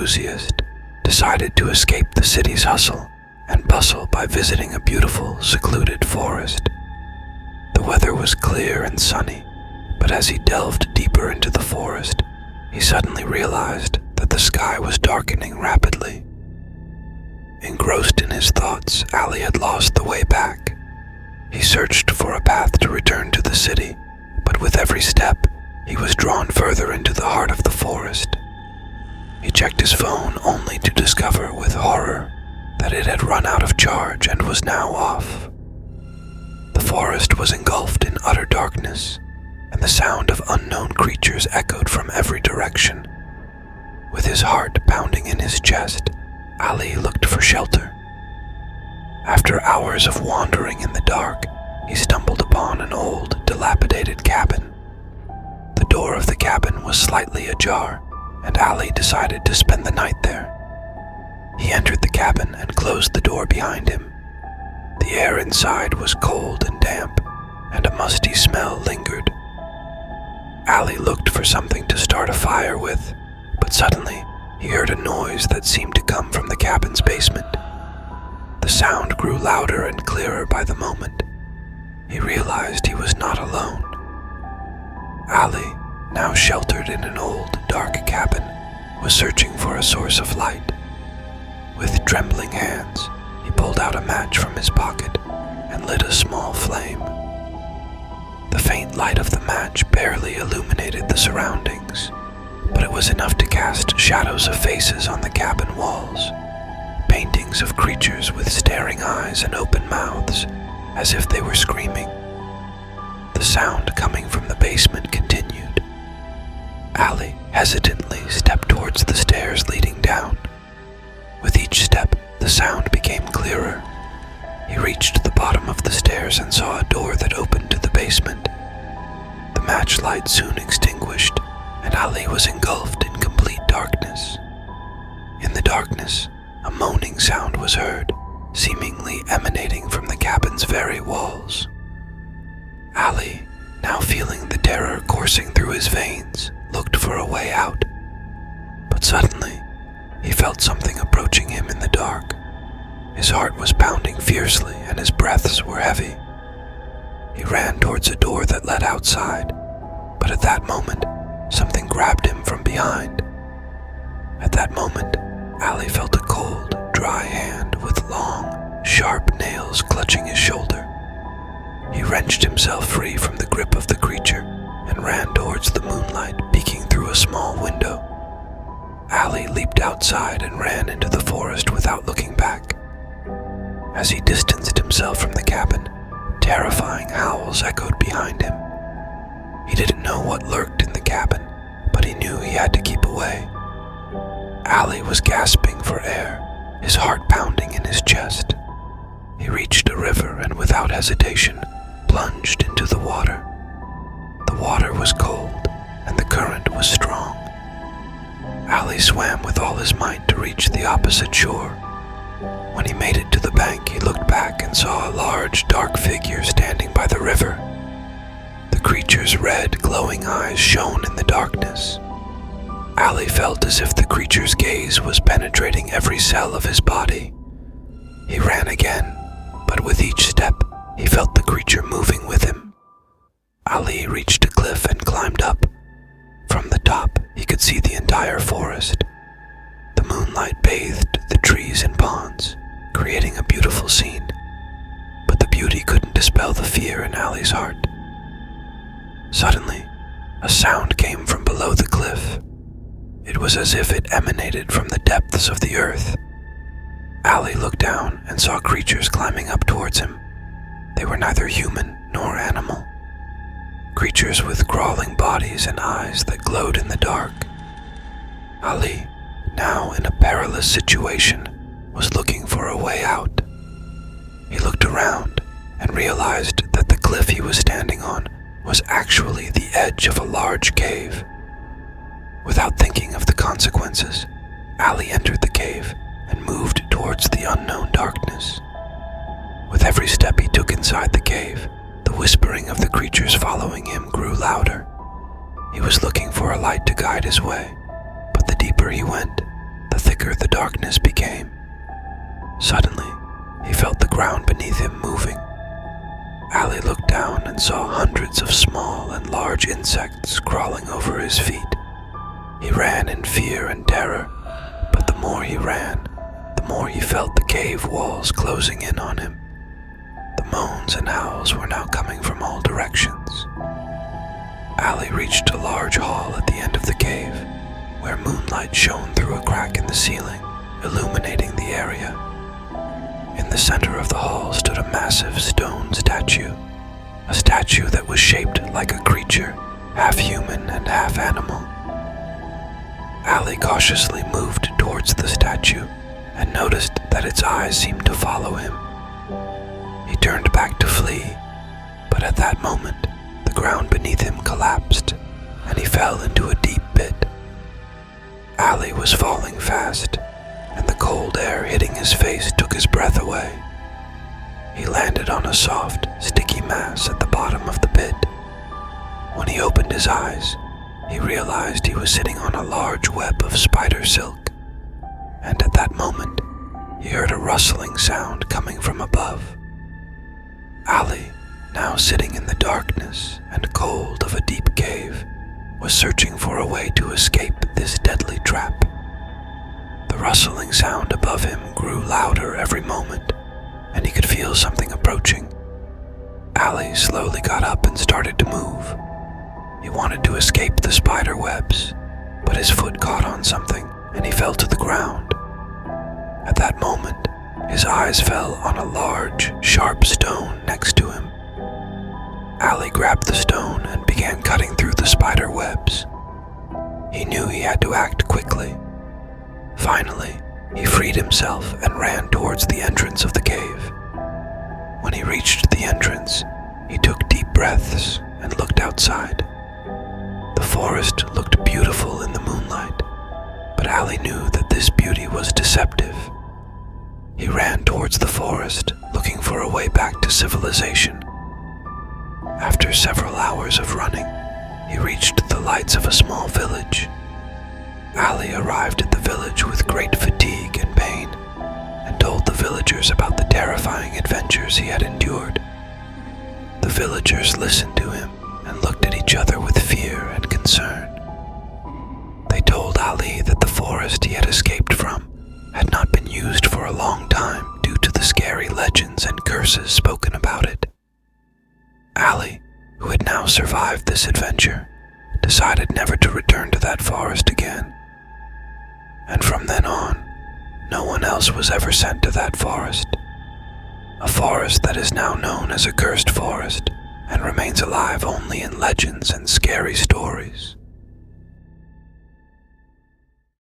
enthusiast, decided to escape the city's hustle and bustle by visiting a beautiful, secluded forest. The weather was clear and sunny, but as he delved deeper into the forest, he suddenly realized that the sky was darkening rapidly. Engrossed in his thoughts, Ali had lost the way back. He searched for a path to return to the city, but with every step, he was drawn further into the heart of the forest. He checked his phone only to discover with horror that it had run out of charge and was now off. The forest was engulfed in utter darkness, and the sound of unknown creatures echoed from every direction. With his heart pounding in his chest, Ali looked for shelter. After hours of wandering in the dark, he stumbled upon an old, dilapidated cabin. The door of the cabin was slightly ajar, and Ali decided to spend the night there. He entered the cabin and closed the door behind him. The air inside was cold and damp, and a musty smell lingered. Ali looked for something to start a fire with, but suddenly he heard a noise that seemed to come from the cabin's basement. The sound grew louder and clearer by the moment. He realized he was not alone. Ali, now sheltered in an old, dark cabin, was searching for a source of light. With trembling hands, he pulled out a match from his pocket and lit a small flame. The faint light of the match barely illuminated the surroundings, but it was enough to cast shadows of faces on the cabin walls, paintings of creatures with staring eyes and open mouths, as if they were screaming. The sound coming from the basement continued. Ali hesitantly stepped towards the stairs leading down. With each step, the sound became clearer. He reached the bottom of the stairs and saw a door that opened to the basement. The matchlight soon extinguished, and Ali was engulfed in complete darkness. In the darkness, a moaning sound was heard, seemingly emanating from the cabin's very walls. Ali, now feeling the terror coursing through his veins, looked for a way out. But suddenly, he felt something approaching him in the dark. His heart was pounding fiercely and his breaths were heavy. He ran towards a door that led outside, but at that moment, something grabbed him from behind. At that moment, Ali felt a cold, dry hand with long, sharp nails clutching his shoulder. He wrenched himself free from the grip of the creature and ran towards the moonlight peeking through a small window. Ali leaped outside and ran into the forest without looking back. As he distanced himself from the cabin, terrifying howls echoed behind him. He didn't know what lurked in the cabin, but he knew he had to keep away. Ali was gasping for air, his heart pounding in his chest. He reached a river and without hesitation, plunged into the water. The water was cold, and the current was strong. Ali swam with all his might to reach the opposite shore. When he made it to the bank, he looked back and saw a large, dark figure standing by the river. The creature's red, glowing eyes shone in the darkness. Ali felt as if the creature's gaze was penetrating every cell of his body. He ran again, but with each step, he felt the creature moving with him. Ali reached a cliff and climbed up. From the top, he could see the entire forest. The moonlight bathed the trees and ponds, creating a beautiful scene. But the beauty couldn't dispel the fear in Ali's heart. Suddenly, a sound came from below the cliff. It was as if it emanated from the depths of the earth. Ali looked down and saw creatures climbing up towards him. They were neither human nor animal. Creatures with crawling bodies and eyes that glowed in the dark. Ali, now in a perilous situation, was looking for a way out. He looked around and realized that the cliff he was standing on was actually the edge of a large cave. Without thinking of the consequences, Ali entered the cave and moved towards the unknown darkness. With every step he took inside the cave, the whispering of the creatures following him grew He was looking for a light to guide his way, but the deeper he went, the thicker the darkness became. Suddenly, he felt the ground beneath him moving. Ali looked down and saw hundreds of small and large insects crawling over his feet. He ran in fear and terror, but the more he ran, the more he felt the cave walls closing in on him. The moans and howls were now coming from all directions. Ali reached a large hall at the end of the cave, where moonlight shone through a crack in the ceiling, illuminating the area. In the center of the hall stood a massive stone statue, a statue that was shaped like a creature, half human and half animal. Ali cautiously moved towards the statue and noticed that its eyes seemed to follow him. He turned back to flee, but at that moment, the ground beneath him collapsed, and he fell into a deep pit. Ali was falling fast, and the cold air hitting his face took his breath away. He landed on a soft, sticky mass at the bottom of the pit. When he opened his eyes, he realized he was sitting on a large web of spider silk, and at that moment, he heard a rustling sound coming from above. Ali, now sitting in the darkness and cold of a deep cave, was searching for a way to escape this deadly trap. The rustling sound above him grew louder every moment, and he could feel something approaching. Ali slowly got up and started to move. He wanted to escape the spider webs, but his foot caught on something and he fell to the ground. At that moment, his eyes fell on a large, sharp stone next to him. Ali grabbed the stone and began cutting through the spider webs. He knew he had to act quickly. Finally, he freed himself and ran towards the entrance of the cave. When he reached the entrance, he took deep breaths and looked outside. The forest looked beautiful in the moonlight, but Ali knew that this beauty was deceptive. He ran towards the forest, looking for a way back to civilization. After several hours of running, he reached the lights of a small village. Ali arrived at the village with great fatigue and pain, and told the villagers about the terrifying adventures he had endured. The villagers listened to him and looked at each other with fear and concern. They told Ali that the forest he had escaped from had not been used for a long time due to the scary legends and curses spoken about it. Ali, who had now survived this adventure, decided never to return to that forest again. And from then on, no one else was ever sent to that forest. A forest that is now known as a cursed forest and remains alive only in legends and scary stories.